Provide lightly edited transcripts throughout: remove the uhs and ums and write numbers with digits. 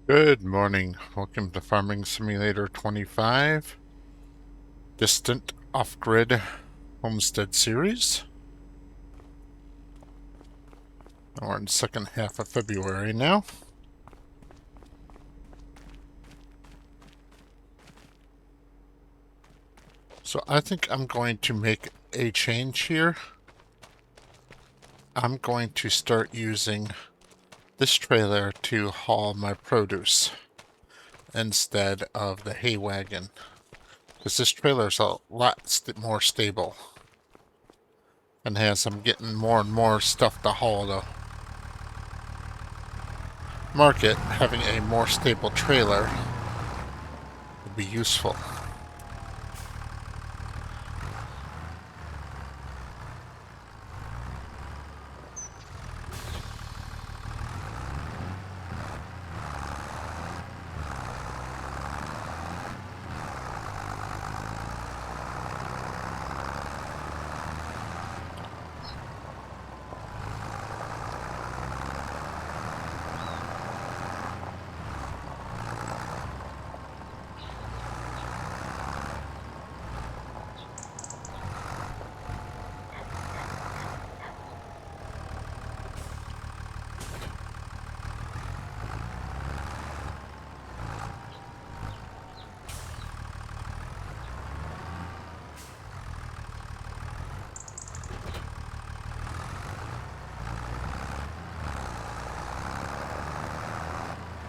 Good morning. Welcome to Farming Simulator 25, Distant Off-Grid Homestead Series. We're in the second half of February now. So I think I'm going to make a change here. I'm going to start using this trailer to haul my produce instead of the hay wagon, because this trailer is a lot more stable. And as I'm getting more and more stuff to haul to market, having a more stable trailer would be useful.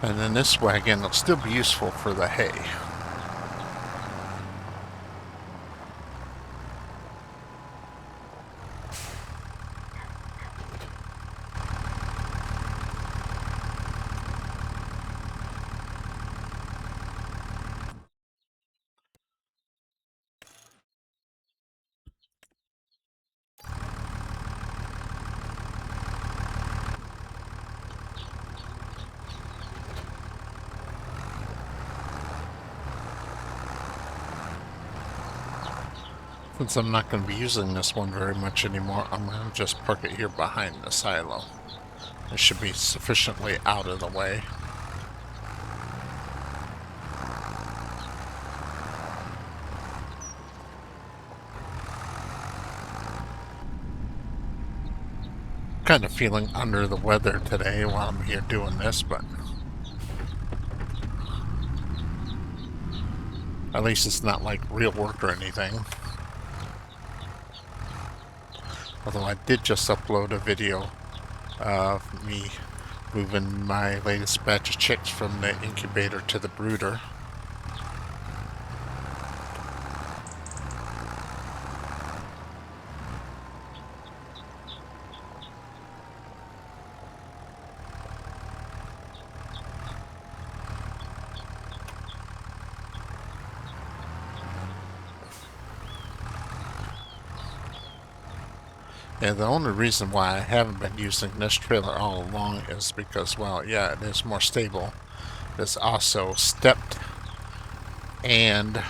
And then this wagon will still be useful for the hay. Since I'm not going to be using this one very much anymore, I'm going to just park it here behind the silo. It should be sufficiently out of the way. Kind of feeling under the weather today while I'm here doing this, but at least it's not like real work or anything. Although I did just upload a video of me moving my latest batch of chicks from the incubator to the brooder. And the only reason why I haven't been using this trailer all along is because, well, yeah, it is more stable. It's also stepped and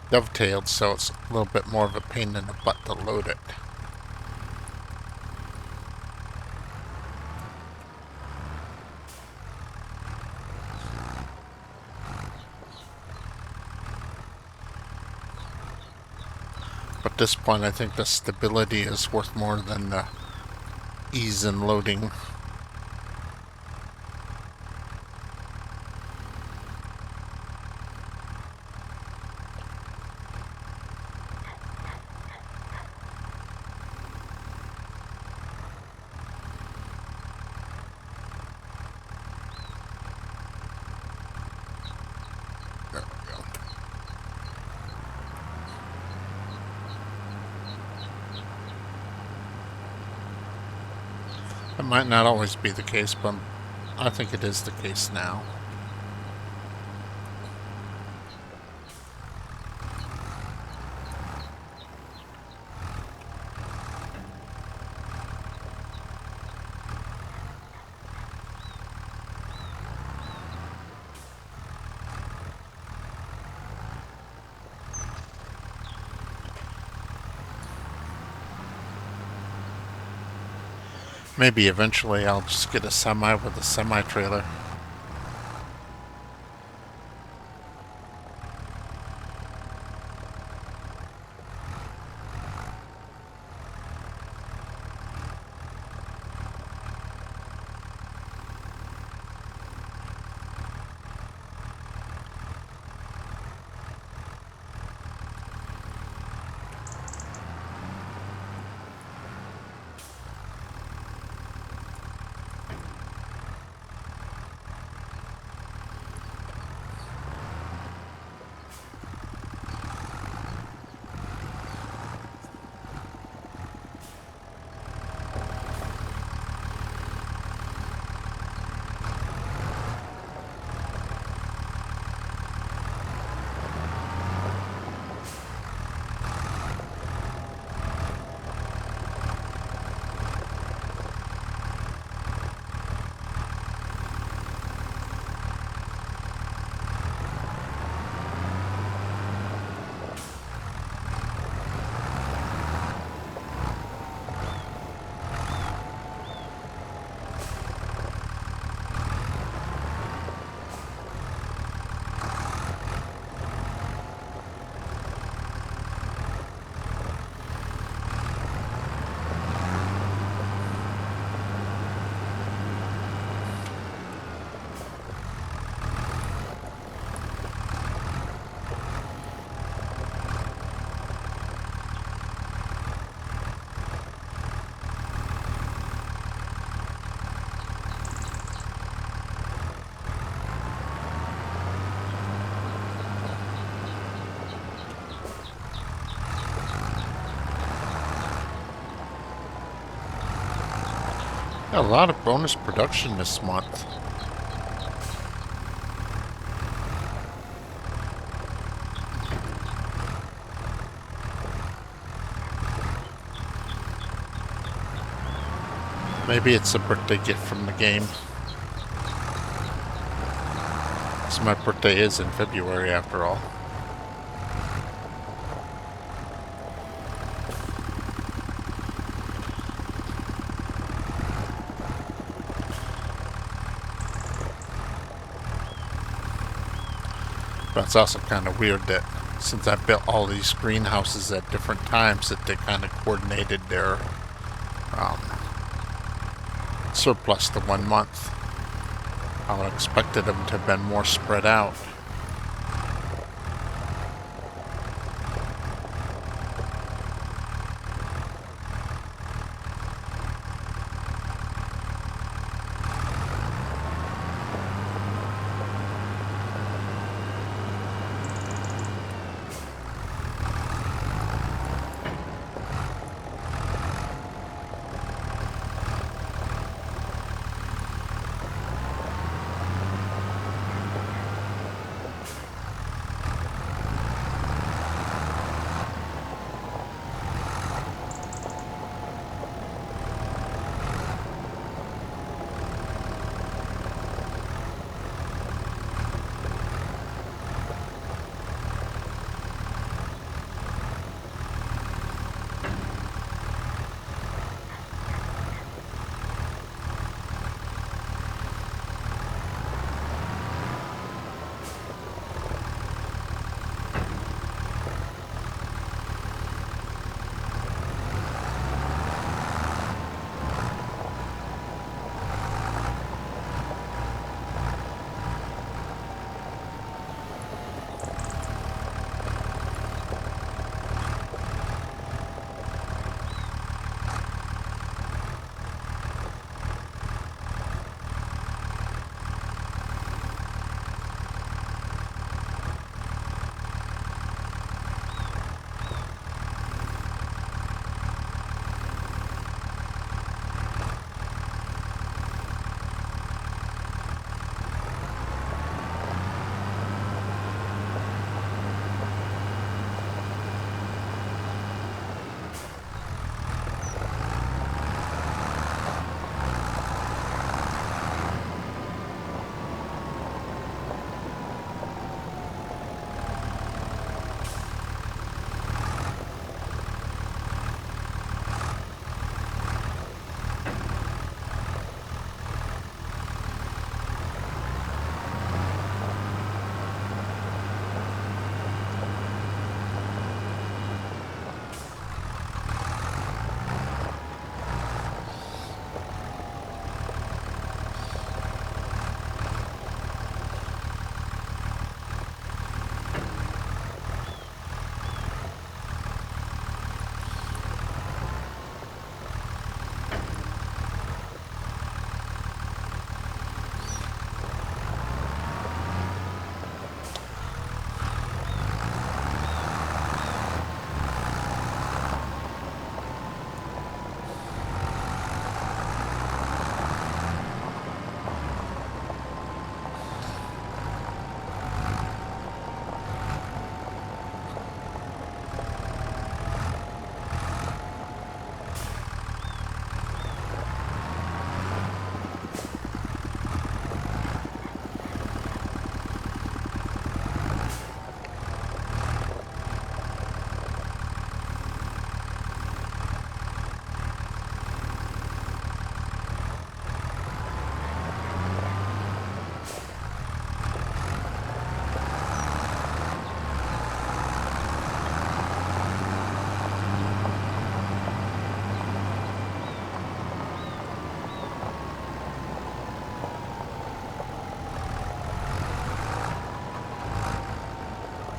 dovetailed, so it's a little bit more of a pain in the butt to load it. But at this point, I think the stability is worth more than the ease in loading. There we go. It might not always be the case, but I think it is the case now. Maybe eventually I'll just get a semi with a semi-trailer. Got a lot of bonus production this month. Maybe it's a birthday gift from the game. So my birthday is in February after all. But it's also kind of weird that since I built all these greenhouses at different times that they kind of coordinated their um, surplus to 1 month. I would have expected them to have been more spread out.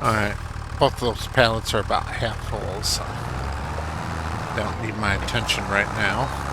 Alright, both of those pallets are about half full, so don't need my attention right now.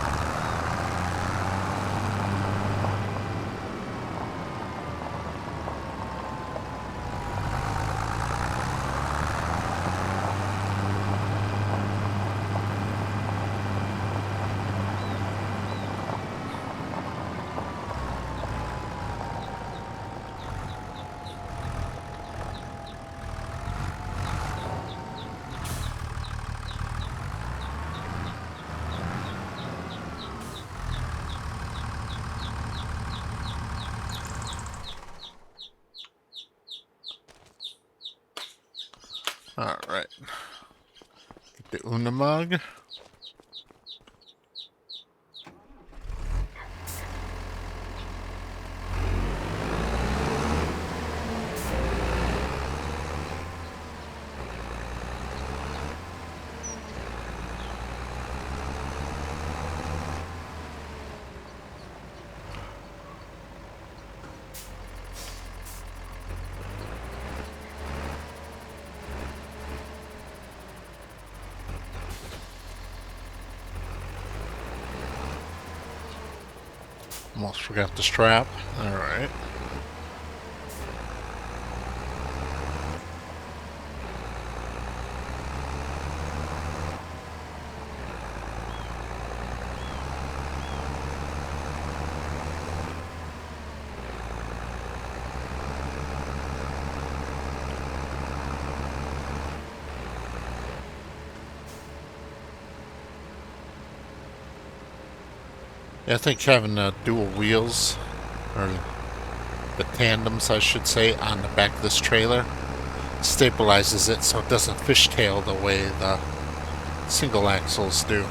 Alright. Get the Una mug. Almost forgot the strap. Alright. Yeah, I think having dual wheels, or the tandems, I should say, on the back of this trailer stabilizes it so it doesn't fishtail the way the single axles do.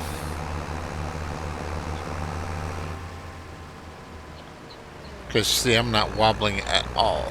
Because, see, I'm not wobbling at all.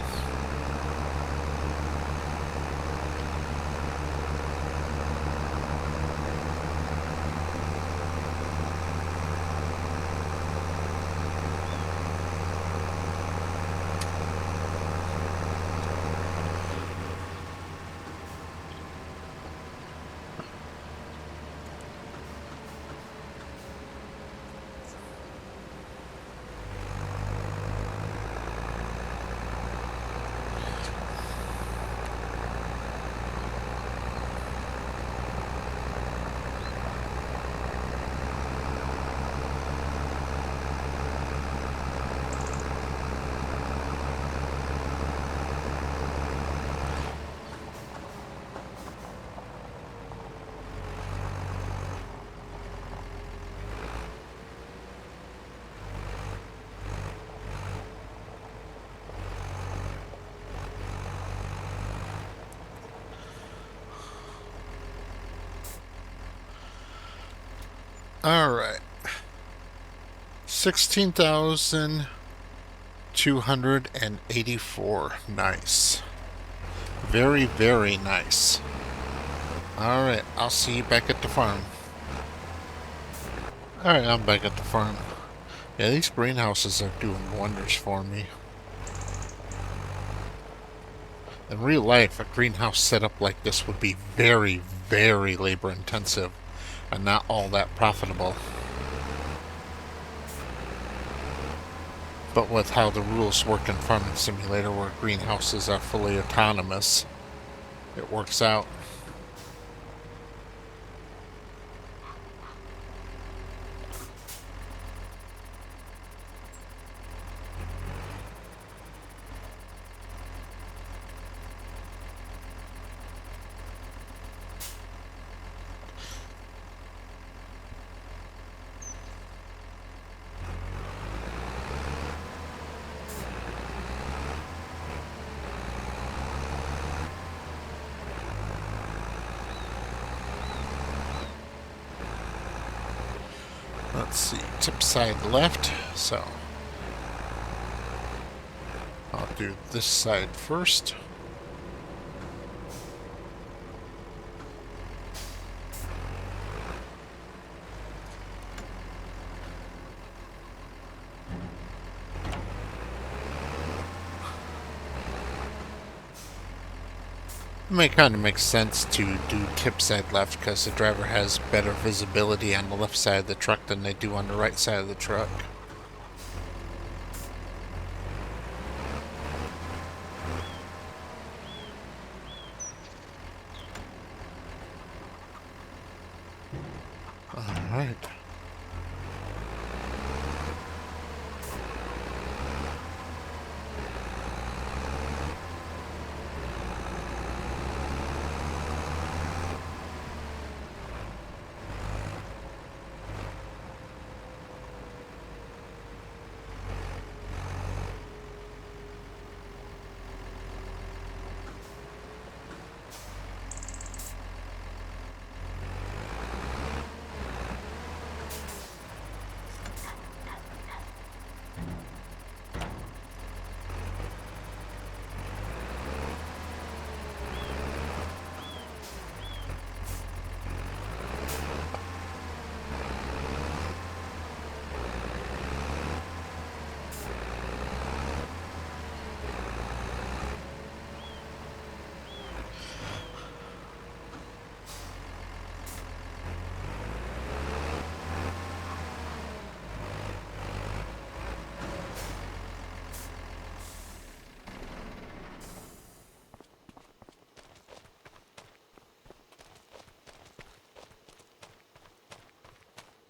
Alright. 16,284. Nice. Very, very nice. Alright, I'll see you back at the farm. Alright, I'm back at the farm. Yeah, these greenhouses are doing wonders for me. In real life, a greenhouse setup like this would be very, very labor intensive and not all that profitable. But with how the rules work in Farming Simulator, where greenhouses are fully autonomous, it works out. Let's see, tip side left, so I'll do this side first. It kind of makes sense to do tip side left because the driver has better visibility on the left side of the truck than they do on the right side of the truck. Alright.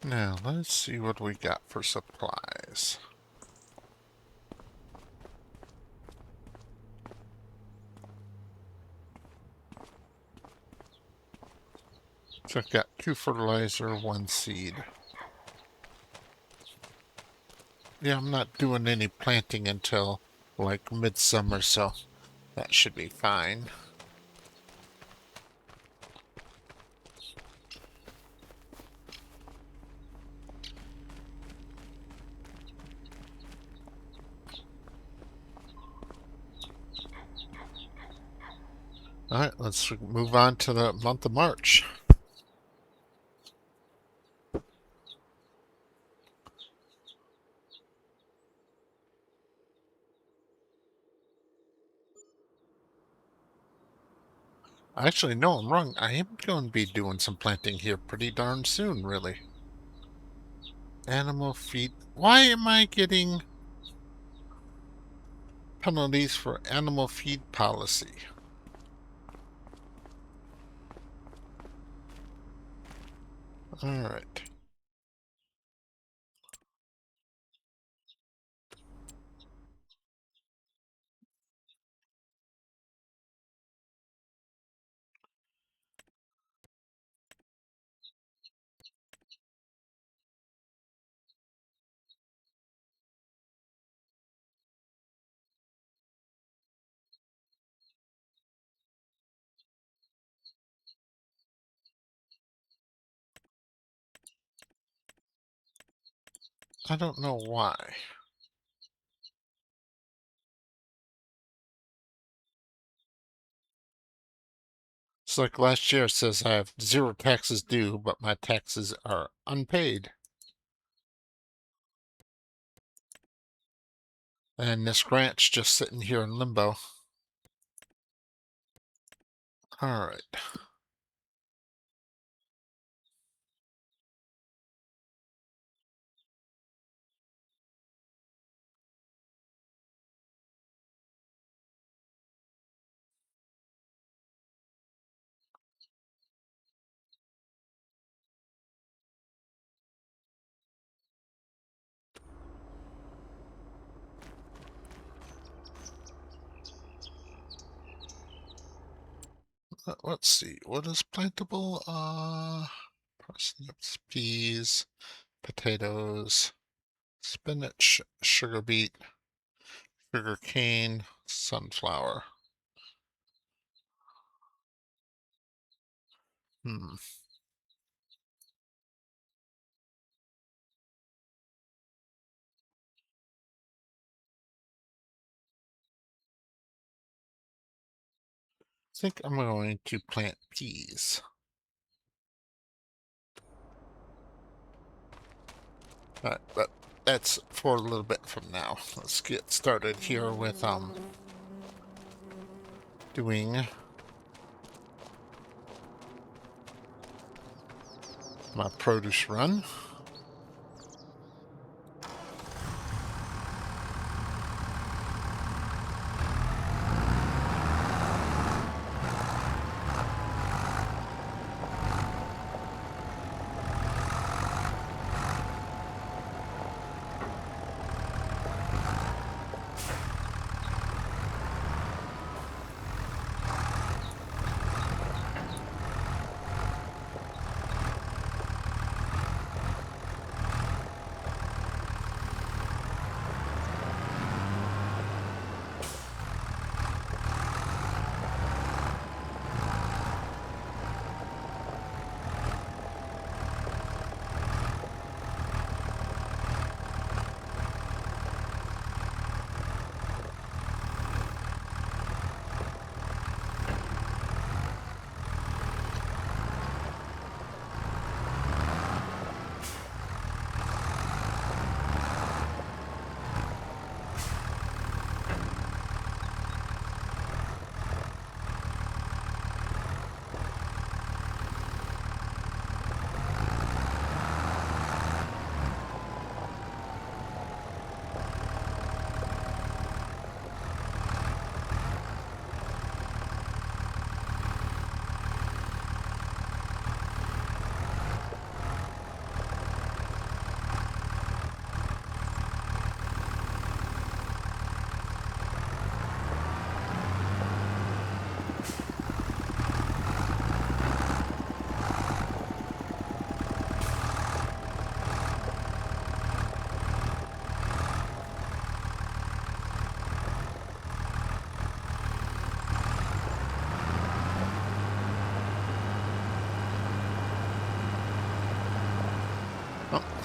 Now, let's see what we got for supplies. So I've got 2 fertilizer, 1 seed. Yeah, I'm not doing any planting until like midsummer, so that should be fine. Alright, let's move on to the month of March. Actually, no, I'm wrong. I am going to be doing some planting here pretty darn soon, really. Animal feed. Why am I getting penalties for animal feed policy? Alright. I don't know why. It's like last year it says I have 0 taxes due, but my taxes are unpaid. And this grant's just sitting here in limbo. Alright. Let's see. What is plantable? Parsnips, peas, potatoes, spinach, sugar beet, sugar cane, sunflower. Hmm. I think I'm going to plant peas. Alright, but that's for a little bit from now. Let's get started here with doing my produce run.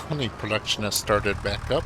honey production has started back up.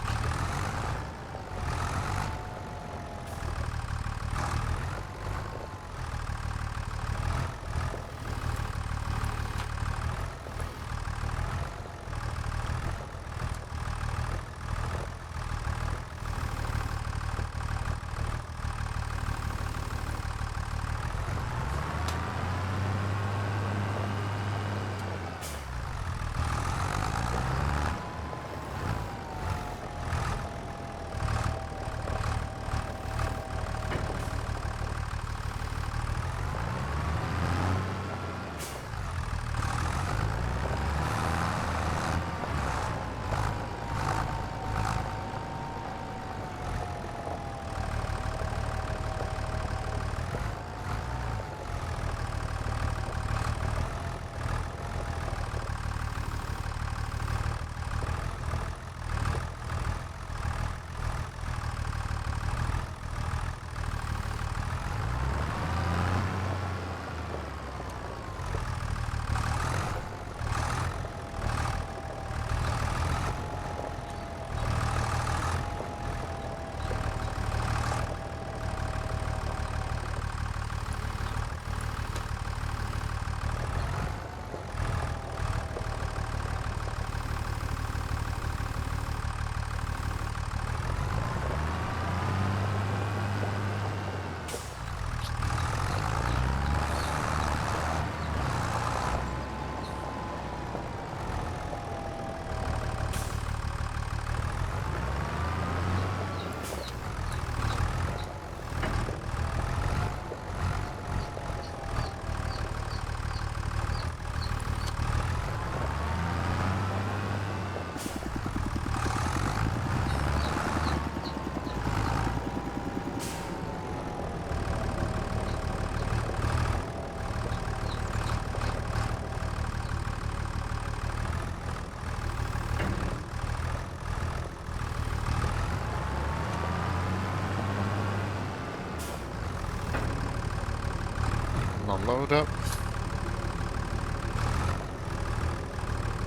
Load up.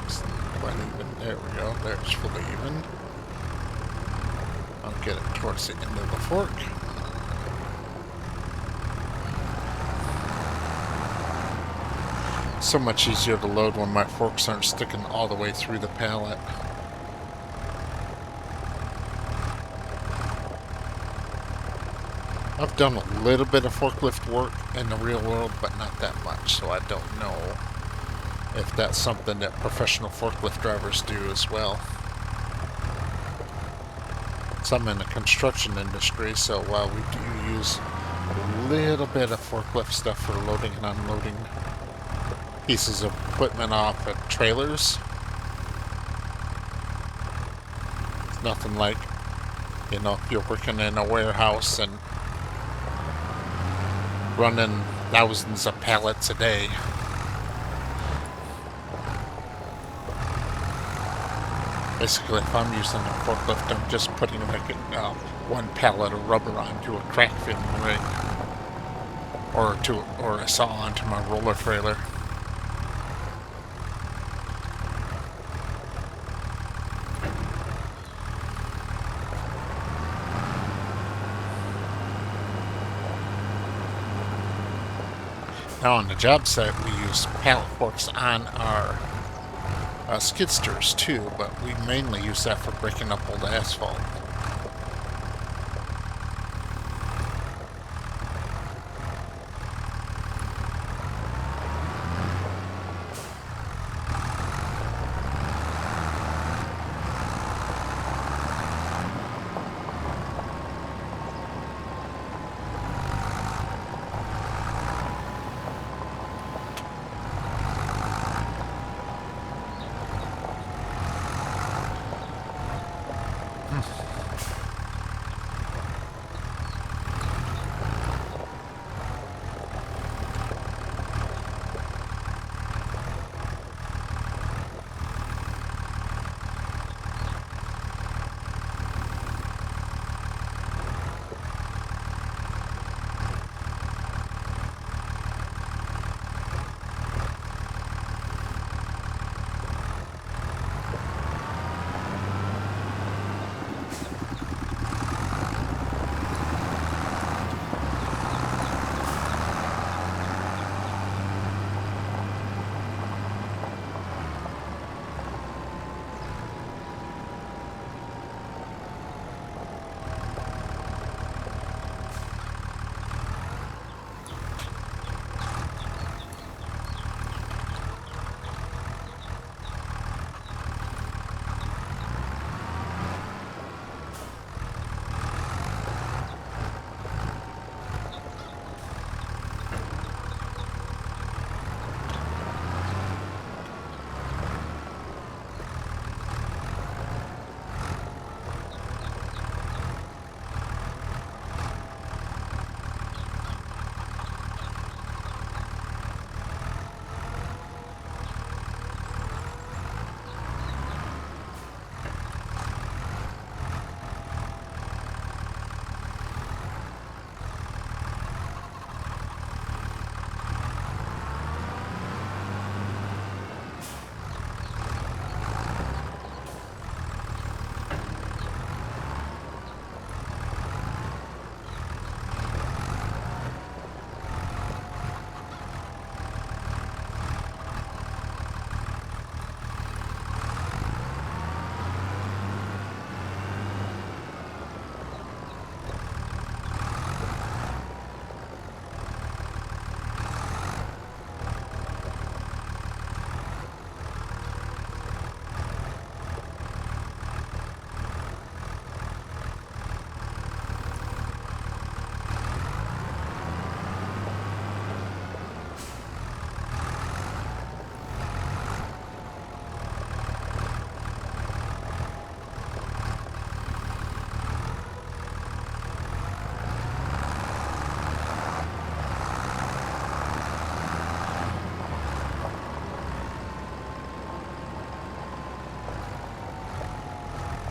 It's quite even. There we go. There's fully even. I'll get it towards the end of the fork. So much easier to load when my forks aren't sticking all the way through the pallet. I've done a little bit of forklift work in the real world, but not that much, so I don't know if that's something that professional forklift drivers do as well. Some in the construction industry, so while we do use a little bit of forklift stuff for loading and unloading pieces of equipment off at trailers, it's nothing like, you know, if you're working in a warehouse and running thousands of pallets a day. Basically, if I'm using a forklift, I'm just putting like one pallet of rubber onto a crack filling rig, or a saw onto my roller trailer. Now on the job site, we use pallet forks on our skid steers too, but we mainly use that for breaking up old asphalt.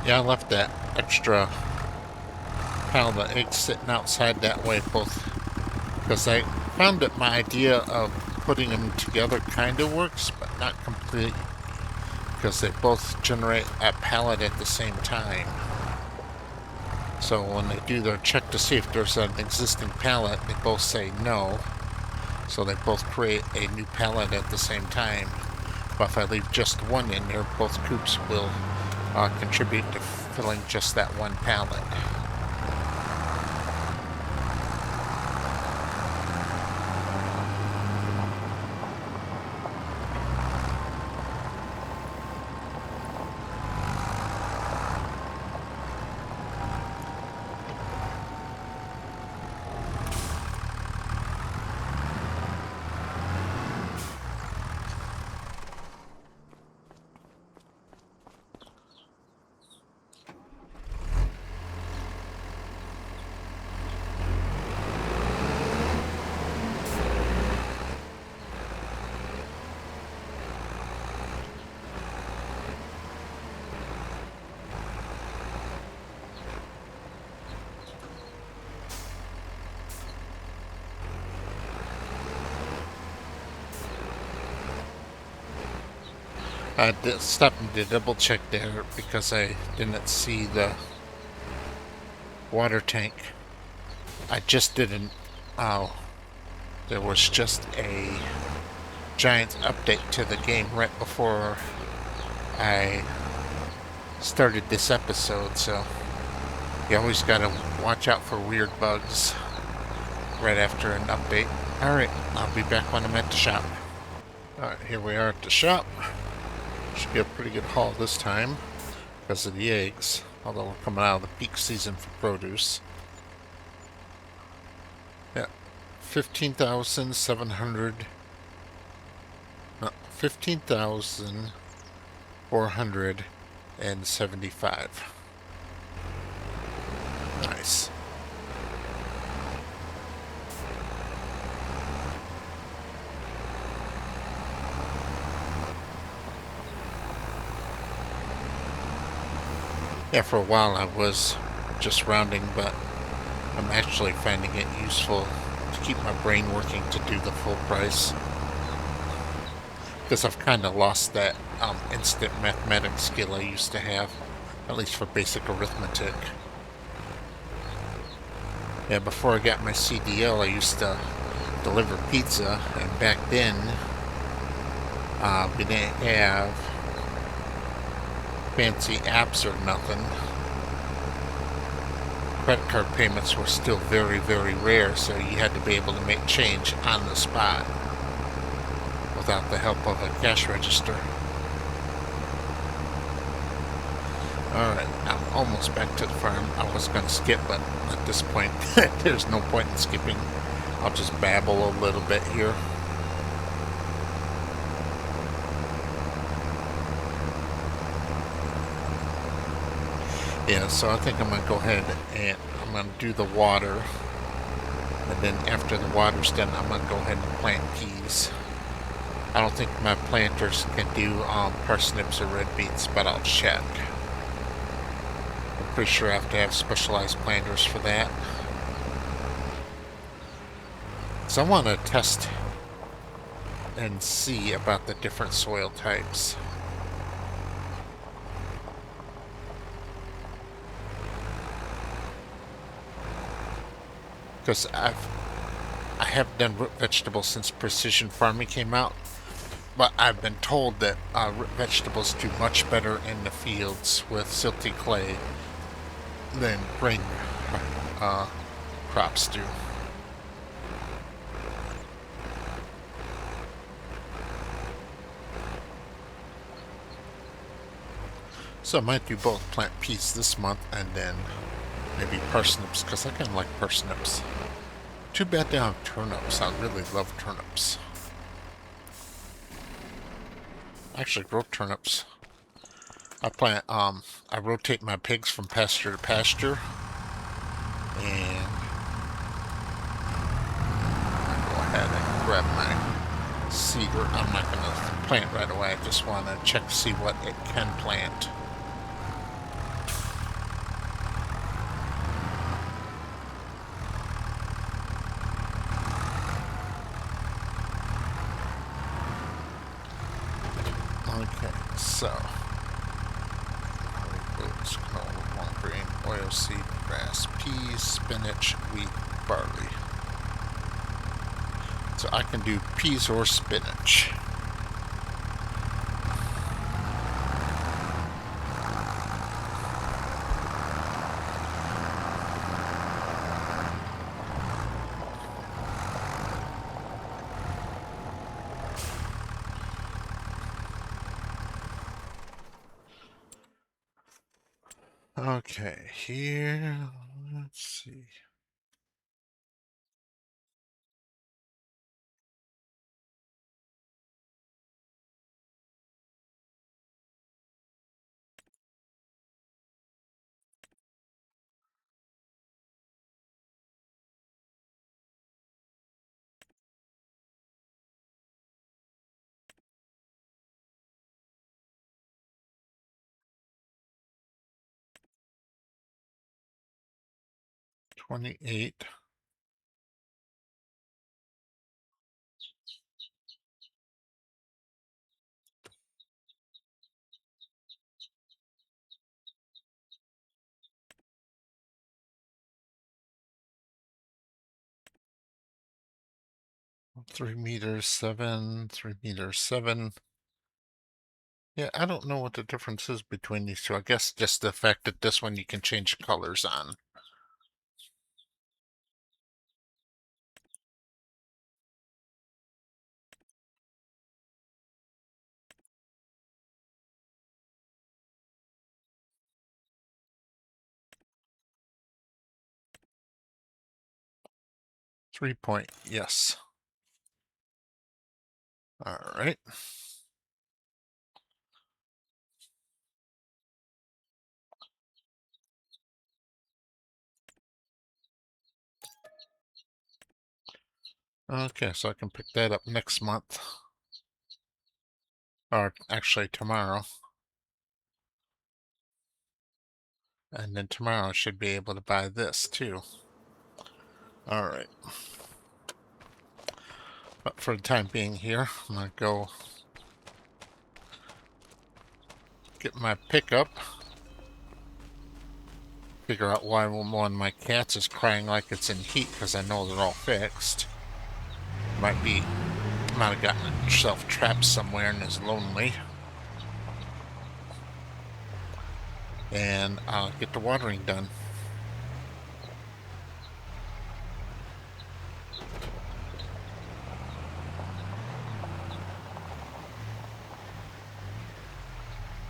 Yeah, I left that extra pallet of eggs sitting outside that way, both because I found that my idea of putting them together kind of works, but not completely, because they both generate a pallet at the same time. So when they do their check to see if there's an existing pallet, they both say no. So they both create a new pallet at the same time. But if I leave just one in there, both coops will contribute to filling just that one pallet. I stopped and did double check there because I didn't see the water tank. I just didn't. There was just a giant update to the game right before I started this episode, so you always gotta watch out for weird bugs right after an update. Alright, I'll be back when I'm at the shop. Alright, here we are at the shop. Should be a pretty good haul this time because of the eggs, although we're coming out of the peak season for produce. Yeah, 15,700. 15,475. Nice. Yeah, for a while I was just rounding, but I'm actually finding it useful to keep my brain working to do the full price. Because I've kind of lost that instant mathematics skill I used to have, at least for basic arithmetic. Yeah, before I got my CDL, I used to deliver pizza, and back then we didn't have fancy apps or nothing. Credit card payments were still very, very rare, so you had to be able to make change on the spot without the help of a cash register. Alright, I'm almost back to the farm. I was going to skip, but at this point, there's no point in skipping. I'll just babble a little bit here. Yeah, so I think I'm going to go ahead and I'm going to do the water. And then after the water's done, I'm going to go ahead and plant peas. I don't think my planters can do parsnips or red beets, but I'll check. I'm pretty sure I have to have specialized planters for that. So I want to test and see about the different soil types. Because I haven't done root vegetables since precision farming came out. But I've been told that root vegetables do much better in the fields with silty clay than grain crops do. So I might do both, plant peas this month and then maybe parsnips, because I kind of like parsnips. Too bad they don't have turnips. I really love turnips. I actually grow turnips. I rotate my pigs from pasture to pasture. And I'll go ahead and grab my seed. I'm not going to plant right away. I just want to check to see what it can plant. seed, grass, peas, spinach, wheat, barley. So I can do peas or spinach. Okay, here, let's see. $28. 3 meters, 7, 3 meters, 7. Yeah, I don't know what the difference is between these two. I guess just the fact that this one you can change colors on. 3 point, yes. All right. Okay, so I can pick that up next month. Or actually tomorrow. And then tomorrow I should be able to buy this too. All right. But for the time being here, I'm going to go get my pickup. Figure out why one of my cats is crying like it's in heat, because I know they're all fixed. Might have gotten itself trapped somewhere and is lonely. And I'll get the watering done.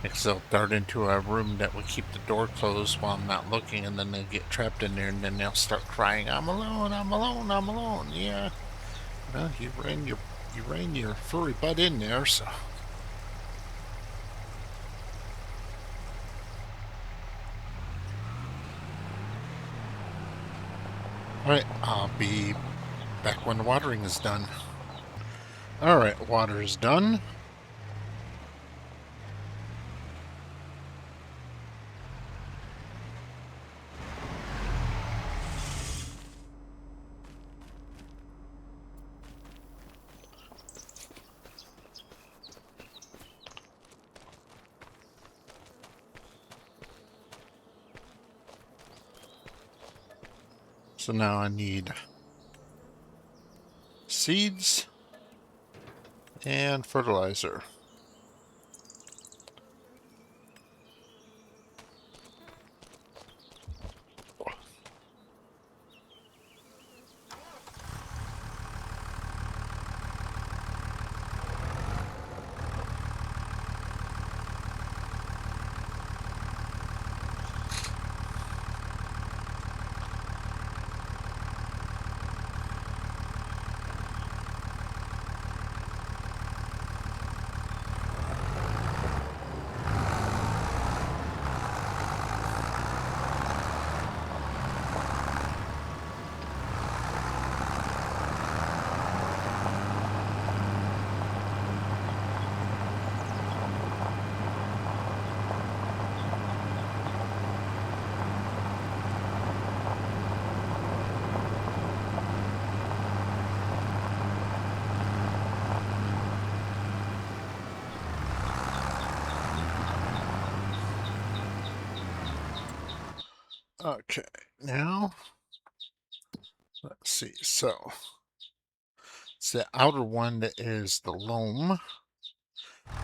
Because they'll dart into a room that will keep the door closed while I'm not looking, and then they'll get trapped in there, and then they'll start crying, "I'm alone, I'm alone, I'm alone." Yeah, well, you ran your furry butt in there, so. Alright, I'll be back when the watering is done. Alright, water is done. So now I need seeds and fertilizer. Okay, now let's see. So the outer one is the loam,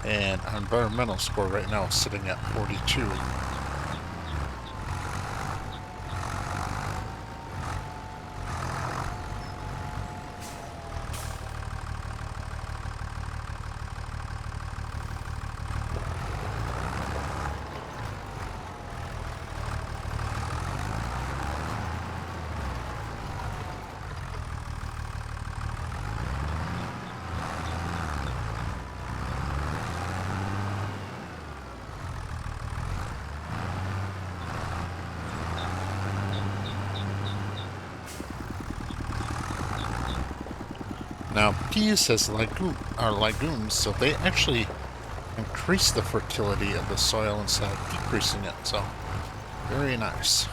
and our environmental score right now is sitting at 42. Now, peas are legumes, so they actually increase the fertility of the soil instead of decreasing it. So, very nice.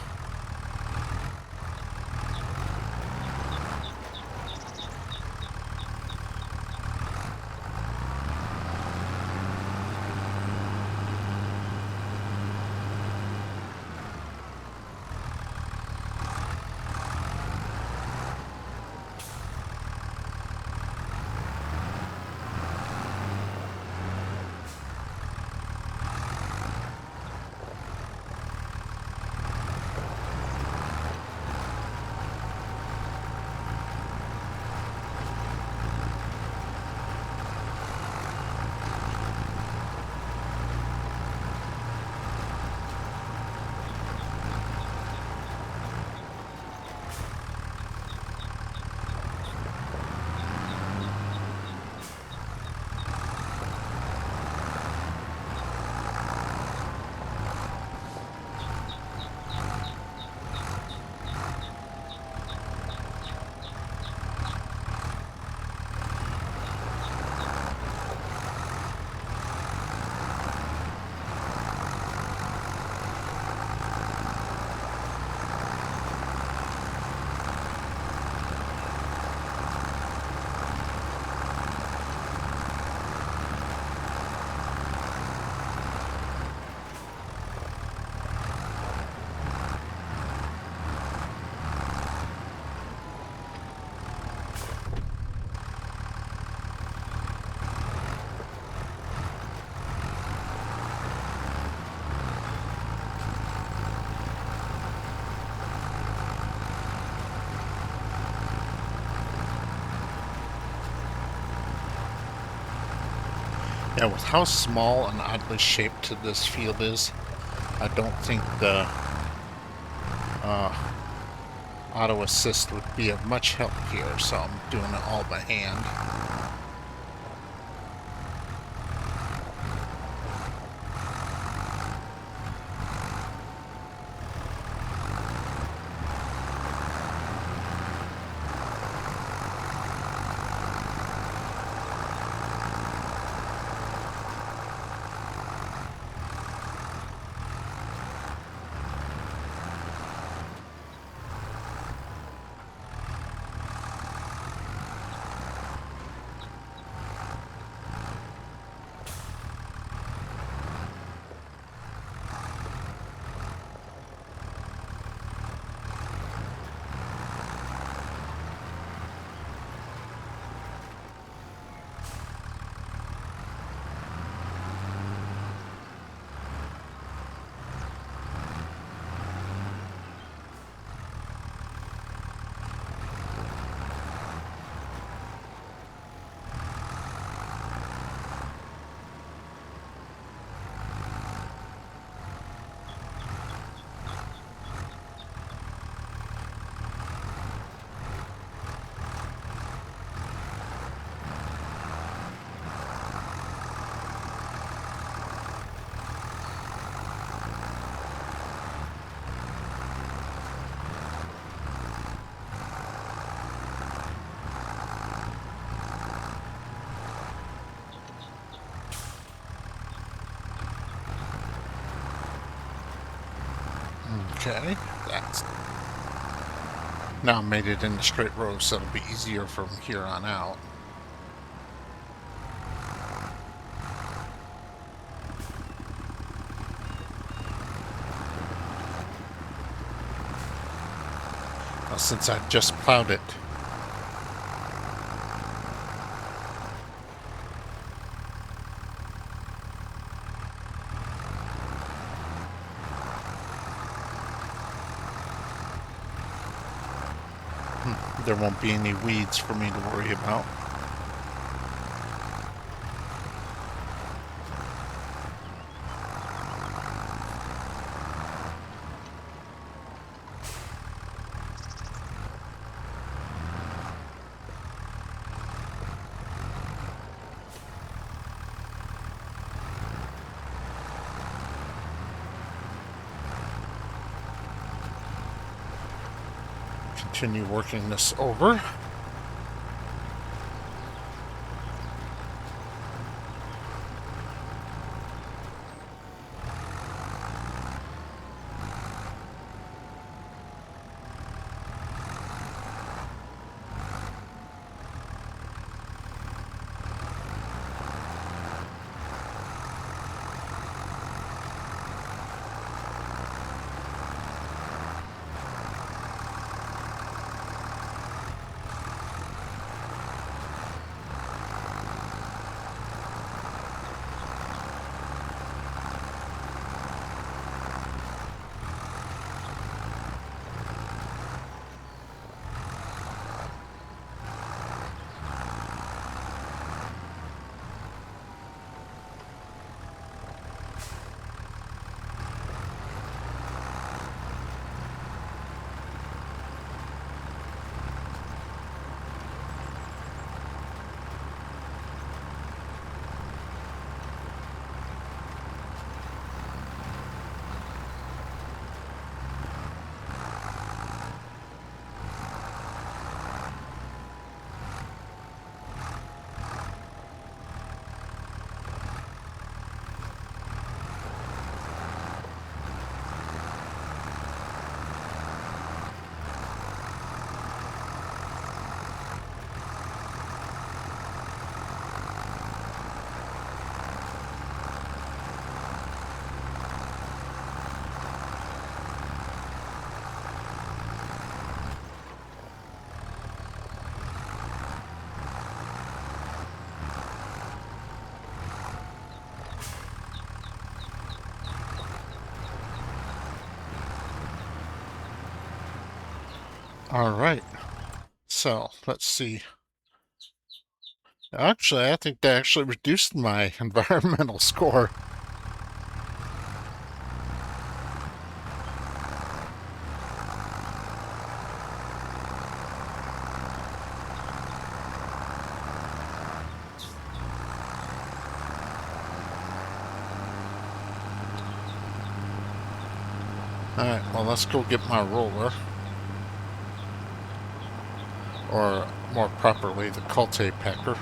Yeah, with how small and oddly shaped this field is, I don't think the uh, auto assist would be of much help here, so I'm doing it all by hand. Okay, that's now made it in the straight row, so it'll be easier from here on out. since I've just plowed it. There won't be any weeds for me to worry about. Continue working this over. All right. So let's see. Actually, I think that actually reduced my environmental score. Alright, well, let's go get my roller. Or, more properly, the cultipacker.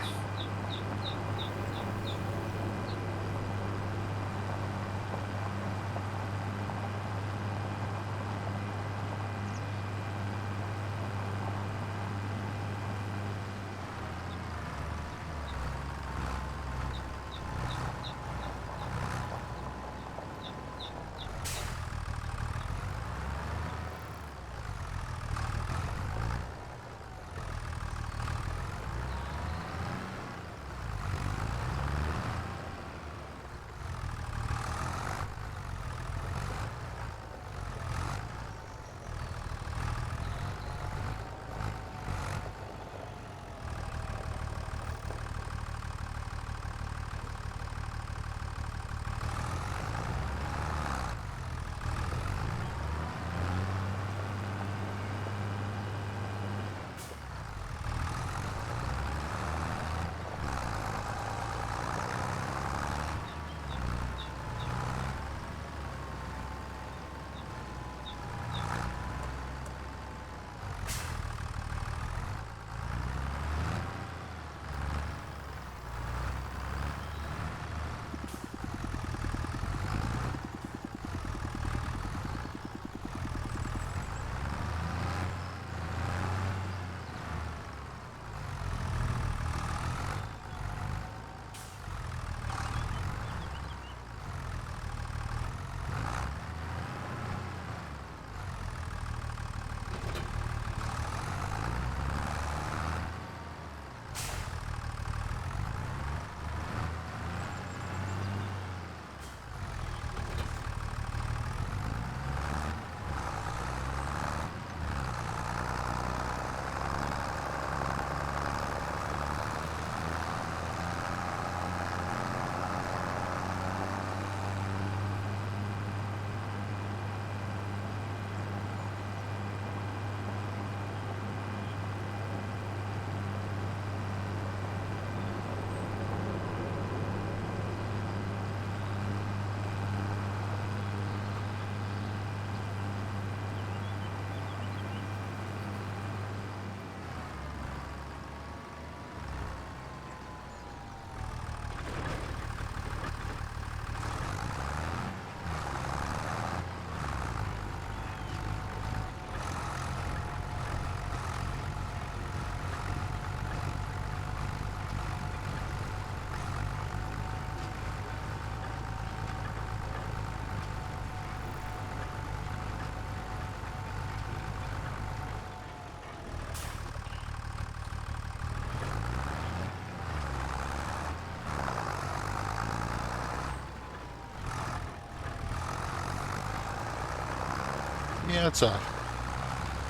Yeah, it's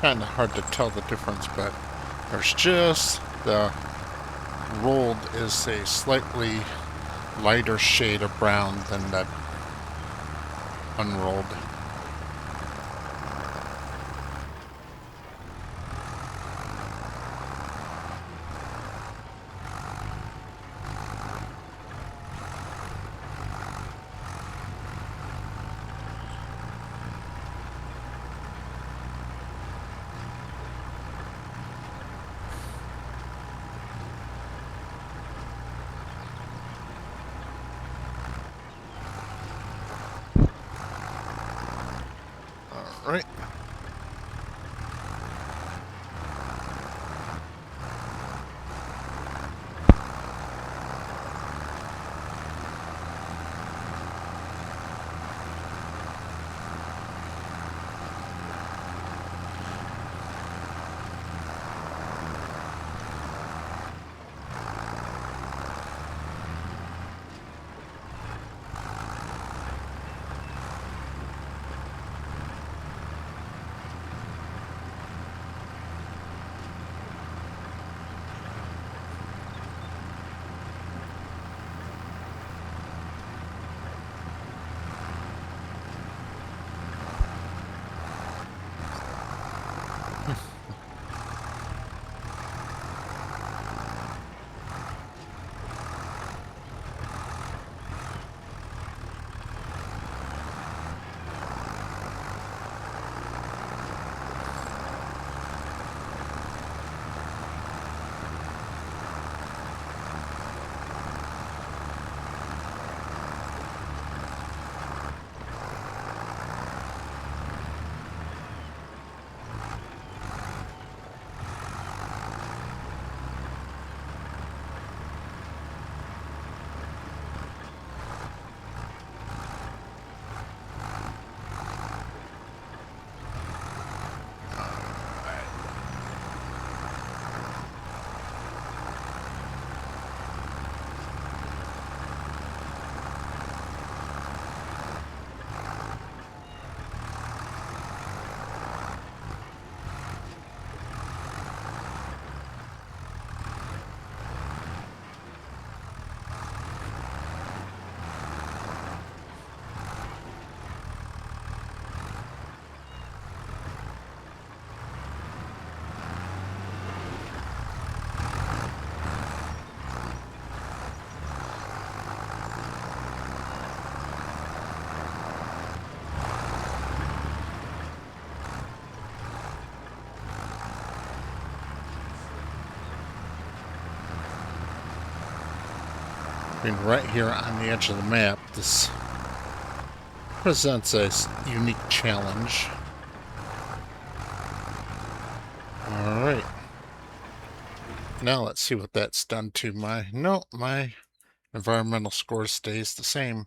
kind of hard to tell the difference, but there's just the rolled is a slightly lighter shade of brown than that unrolled. All right. I mean, right here on the edge of the map, this presents a unique challenge. Alright. Now let's see what that's done to my... No, my environmental score stays the same.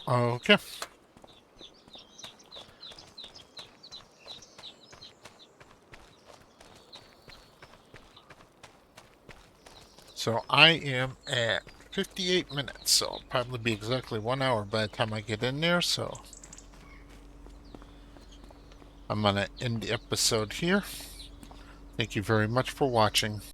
Okay. So I am at 58 minutes, so it'll probably be exactly 1 hour by the time I get in there, so I'm going to end the episode here. Thank you very much for watching.